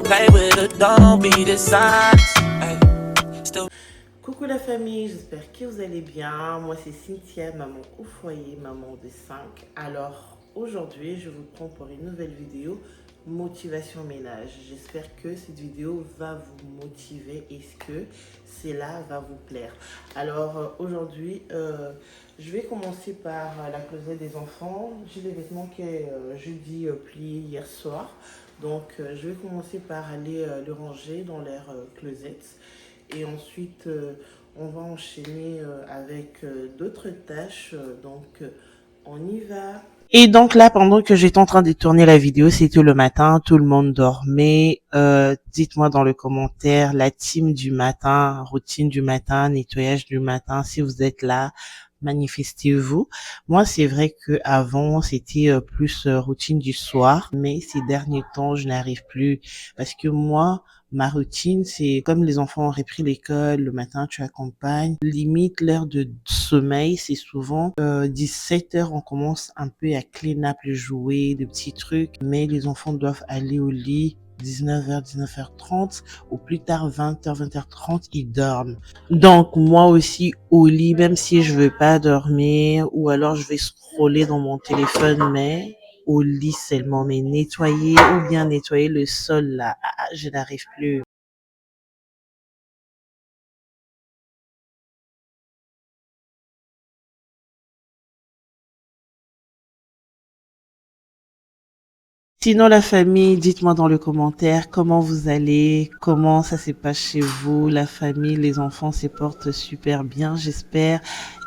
play with her, don't be dishonest. Ay, still. Coucou la famille, j'espère que vous allez bien. Moi c'est Cynthia, maman au foyer, maman de 5. Alors aujourd'hui je vous prends pour une nouvelle vidéo motivation ménage. J'espère que cette vidéo va vous motiver et que cela va vous plaire. Alors aujourd'hui je vais commencer par la closet des enfants. J'ai des vêtements que je dis pliés hier soir. Donc je vais commencer par aller le ranger dans leur closet. Et ensuite, on va enchaîner avec d'autres tâches. Donc, on y va. Et donc là, pendant que j'étais en train de tourner la vidéo, c'était le matin, tout le monde dormait. Dites-moi dans le commentaire, la team du matin, routine du matin, nettoyage du matin, si vous êtes là, manifestez-vous. Moi, c'est vrai que avant c'était plus routine du soir, mais ces derniers temps, je n'arrive plus parce que moi, ma routine, c'est comme les enfants ont repris l'école, le matin, tu accompagnes. Limite, l'heure de sommeil, c'est souvent 17 heures, on commence un peu à clean up les jouets, des petits trucs, mais les enfants doivent aller au lit 19h, 19h30, ou plus tard 20h, 20h30, ils dorment. Donc, moi aussi, au lit, même si je veux pas dormir, ou alors je vais scroller dans mon téléphone, mais au lit seulement, mais nettoyer ou bien nettoyer le sol là, je n'arrive plus. Sinon, la famille, dites-moi dans le commentaire comment vous allez, comment ça se passe chez vous, la famille, les enfants se portent super bien, j'espère.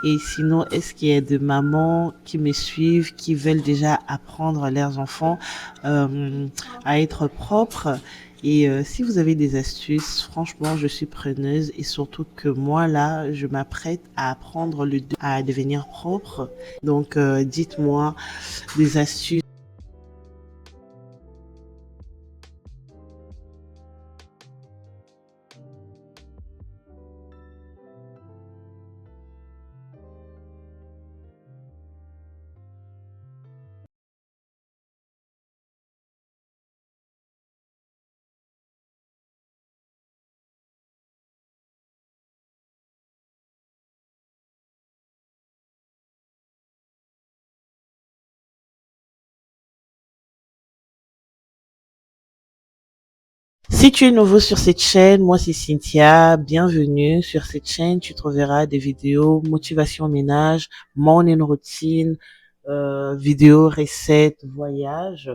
Et sinon, est-ce qu'il y a des mamans qui me suivent, qui veulent déjà apprendre leurs enfants à être propres? Et si vous avez des astuces, franchement, je suis preneuse et surtout que moi, là, je m'apprête à apprendre à devenir propre. Donc, dites-moi des astuces. Si tu es nouveau sur cette chaîne, moi c'est Cynthia, bienvenue sur cette chaîne. Tu trouveras des vidéos motivation ménage, morning routine, vidéos recettes, voyages.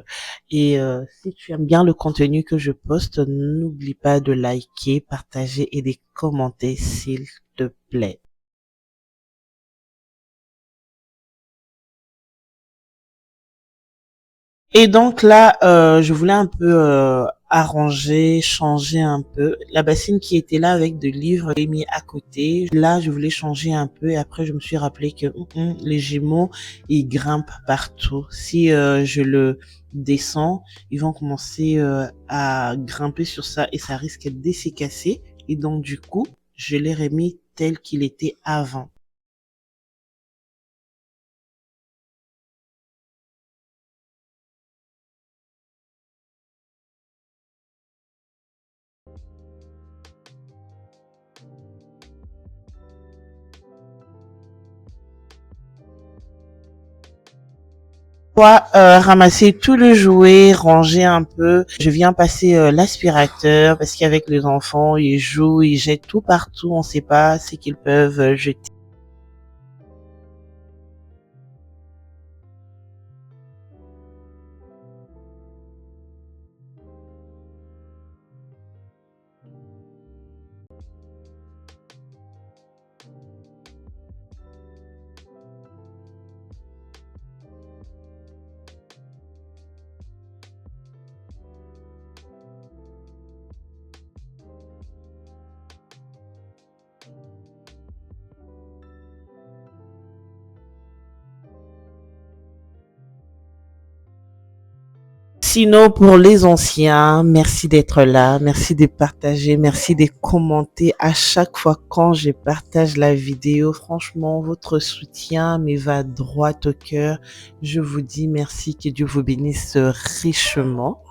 Et si tu aimes bien le contenu que je poste, n'oublie pas de liker, partager et de commenter s'il te plaît. Et donc là, je voulais un peu arranger, changer un peu. La bassine qui était là avec des livres, je l'ai mis à côté. Là, je voulais changer un peu et après, je me suis rappelé que les Gémeaux, ils grimpent partout. Si je le descends, ils vont commencer à grimper sur ça et ça risque de se casser. Et donc, du coup, je l'ai remis tel qu'il était avant. Ramasser tout le jouet, ranger un peu. Je viens passer l'aspirateur parce qu'avec les enfants, ils jouent, ils jettent tout partout. On sait pas ce qu'ils peuvent jeter. Sinon, pour les anciens, merci d'être là, merci de partager, merci de commenter à chaque fois quand je partage la vidéo. Franchement, votre soutien me va droit au cœur. Je vous dis merci, que Dieu vous bénisse richement.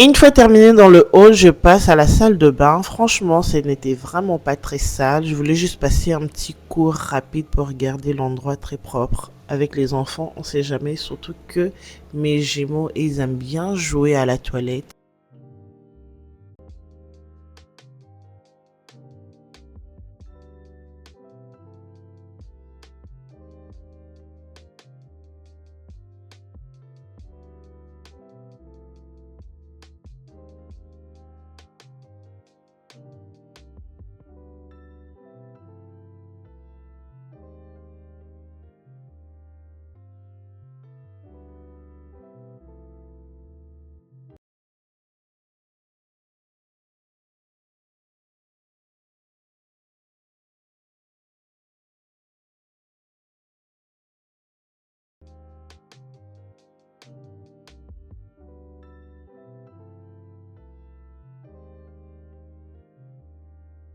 Une fois terminé dans le hall, je passe à la salle de bain. Franchement, ce n'était vraiment pas très sale. Je voulais juste passer un petit cours rapide pour garder l'endroit très propre. Avec les enfants, on sait jamais, surtout que mes jumeaux, ils aiment bien jouer à la toilette.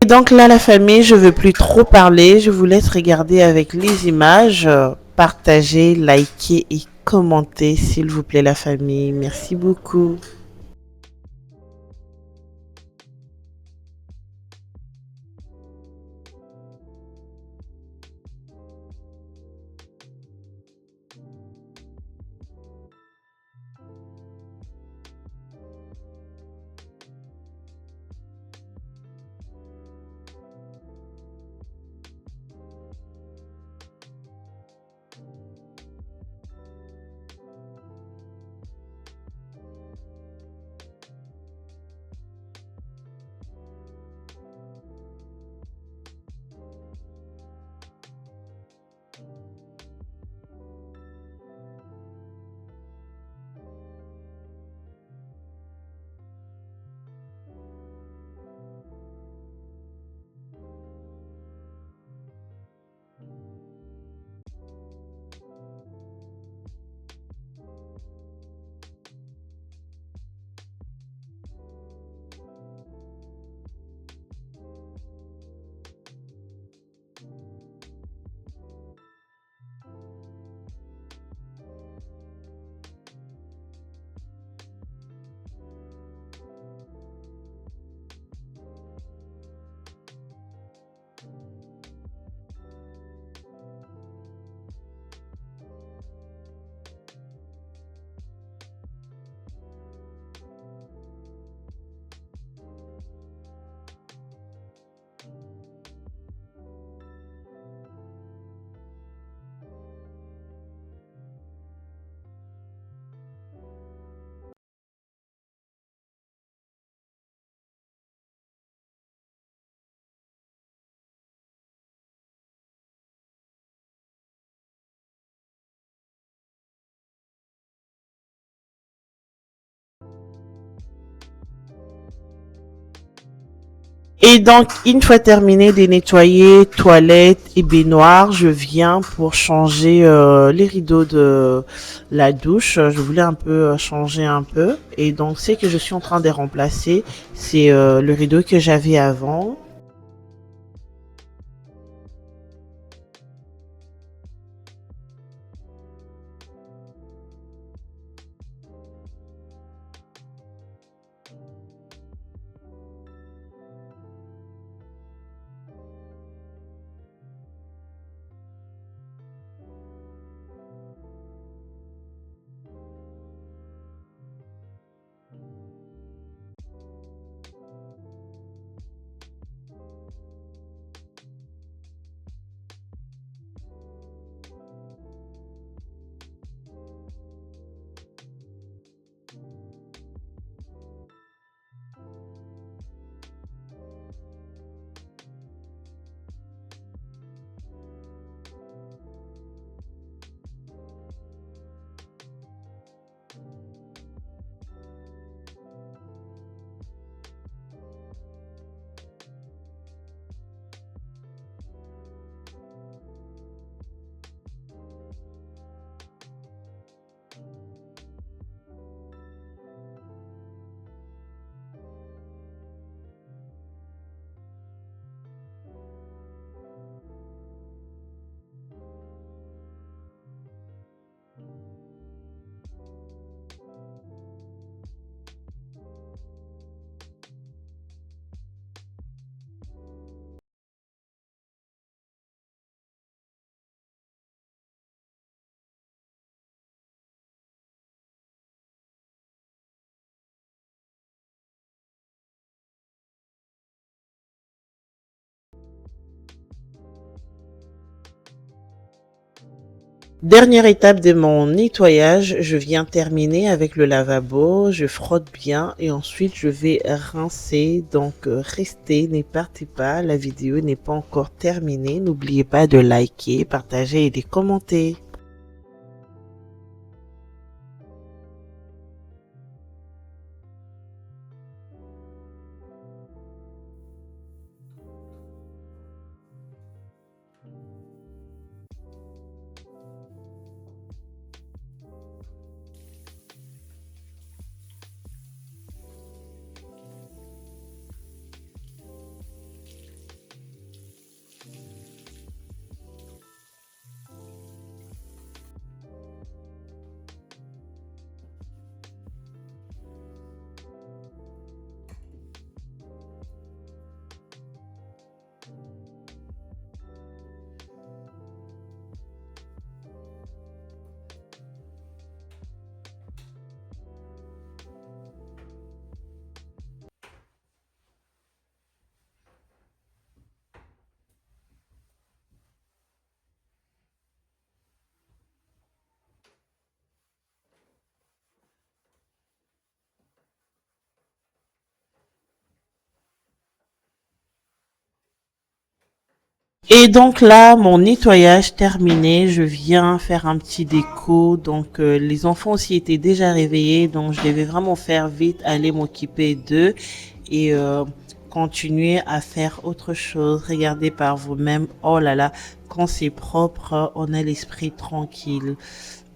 Et donc là, la famille, je veux plus trop parler. Je vous laisse regarder avec les images. Partagez, likez et commentez, s'il vous plaît, la famille. Merci beaucoup. Et donc, une fois terminé de nettoyer toilette et baignoire, je viens pour changer les rideaux de la douche. Je voulais un peu changer un peu. Et donc, ce que je suis en train de remplacer, c'est le rideau que j'avais avant. Dernière étape de mon nettoyage, je viens terminer avec le lavabo, je frotte bien et ensuite je vais rincer. Donc restez, ne partez pas, la vidéo n'est pas encore terminée. N'oubliez pas de liker, partager et de commenter. Et donc là, mon nettoyage terminé, je viens faire un petit déco. Donc les enfants aussi étaient déjà réveillés, donc je devais vraiment faire vite, aller m'occuper d'eux et continuer à faire autre chose. Regardez par vous-même. Oh là là, quand c'est propre, on a l'esprit tranquille.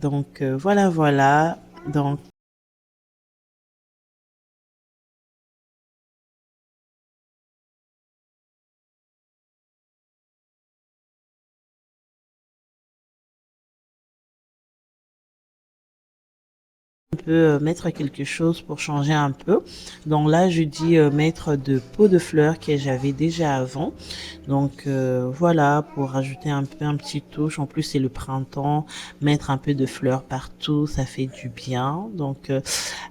Donc voilà, voilà. Donc on peut mettre quelque chose pour changer un peu. Donc là, je dis mettre de pots de fleurs que j'avais déjà avant. Donc voilà, pour rajouter un peu un petit touche. En plus, c'est le printemps. Mettre un peu de fleurs partout, ça fait du bien. Donc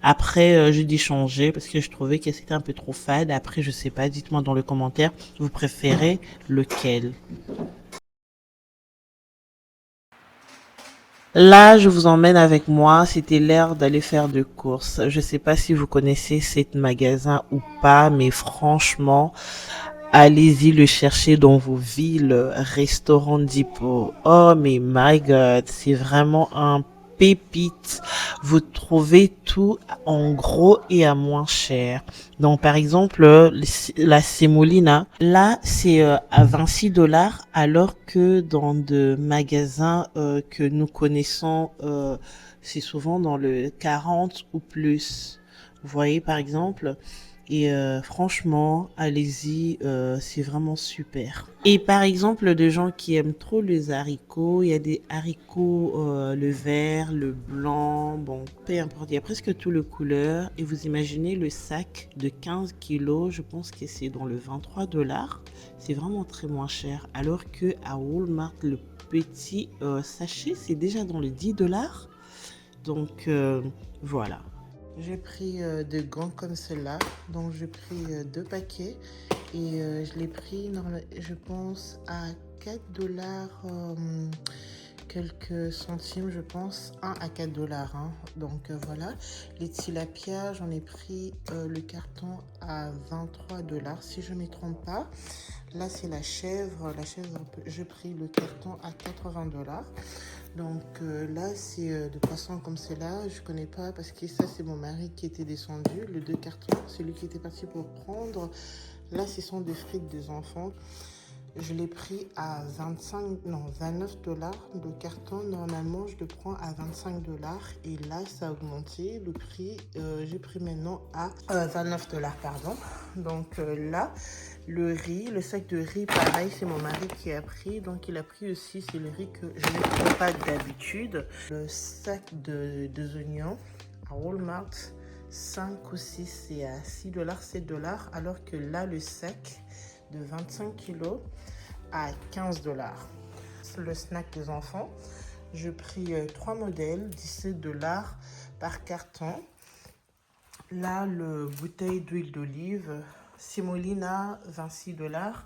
après, je dis changer parce que je trouvais que c'était un peu trop fade. Après, je sais pas, dites-moi dans le commentaire, vous préférez lequel. Là, je vous emmène avec moi. C'était l'heure d'aller faire des courses. Je sais pas si vous connaissez cet magasin ou pas, mais franchement, allez-y le chercher dans vos villes, restaurant Depot. Oh mais my God, c'est vraiment un pépite. Vous trouvez tout en gros et à moins cher. Donc par exemple, la sémolina, là c'est à 26 dollars, alors que dans de magasins que nous connaissons, c'est souvent dans le 40 ou plus. Vous voyez par exemple. Et franchement, allez-y, c'est vraiment super. Et par exemple, des gens qui aiment trop les haricots, il y a des haricots, le vert, le blanc, bon, peu importe, il y a presque tout le couleur. Et vous imaginez le sac de 15 kilos, je pense que c'est dans le 23 dollars. C'est vraiment très moins cher. Alors que à Walmart, le petit sachet, c'est déjà dans les 10 dollars. Donc voilà. J'ai pris des gants comme cela, donc j'ai pris deux paquets et je l'ai pris, je pense, à 4 dollars, quelques centimes, je pense, 1 à 4 dollars. Hein. Donc voilà, les tilapia, j'en ai pris le carton à 23 dollars, si je ne me trompe pas. Là, c'est la chèvre. La chèvre, j'ai pris le carton à 80 dollars. Donc là, c'est de poissons comme cela. Je connais pas parce que ça, c'est mon mari qui était descendu. Les deux cartons, c'est lui qui était parti pour prendre. Là, ce sont des frites des enfants. Je l'ai pris à 29 dollars. Le carton, normalement, je le prends à 25 dollars. Et là, ça a augmenté. Le prix, j'ai pris maintenant à 29 dollars, pardon. Donc là, le riz, le sac de riz, pareil, c'est mon mari qui a pris. Donc il a pris aussi, c'est le riz que je ne prends pas d'habitude. Le sac de oignons à Walmart, 5 ou 6, c'est à 6 dollars, 7 dollars. Alors que là, le sac de 25 kilos à 15 dollars. Le snack des enfants, j'ai pris 3 modèles, 17 dollars par carton. Là, le bouteille d'huile d'olive, Simolina, 26 dollars.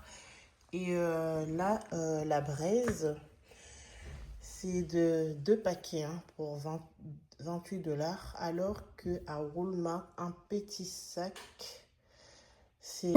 Et là, la braise, C'est de 2 paquets hein, pour 28 $, alors qu'à Walmart, un petit sac, c'est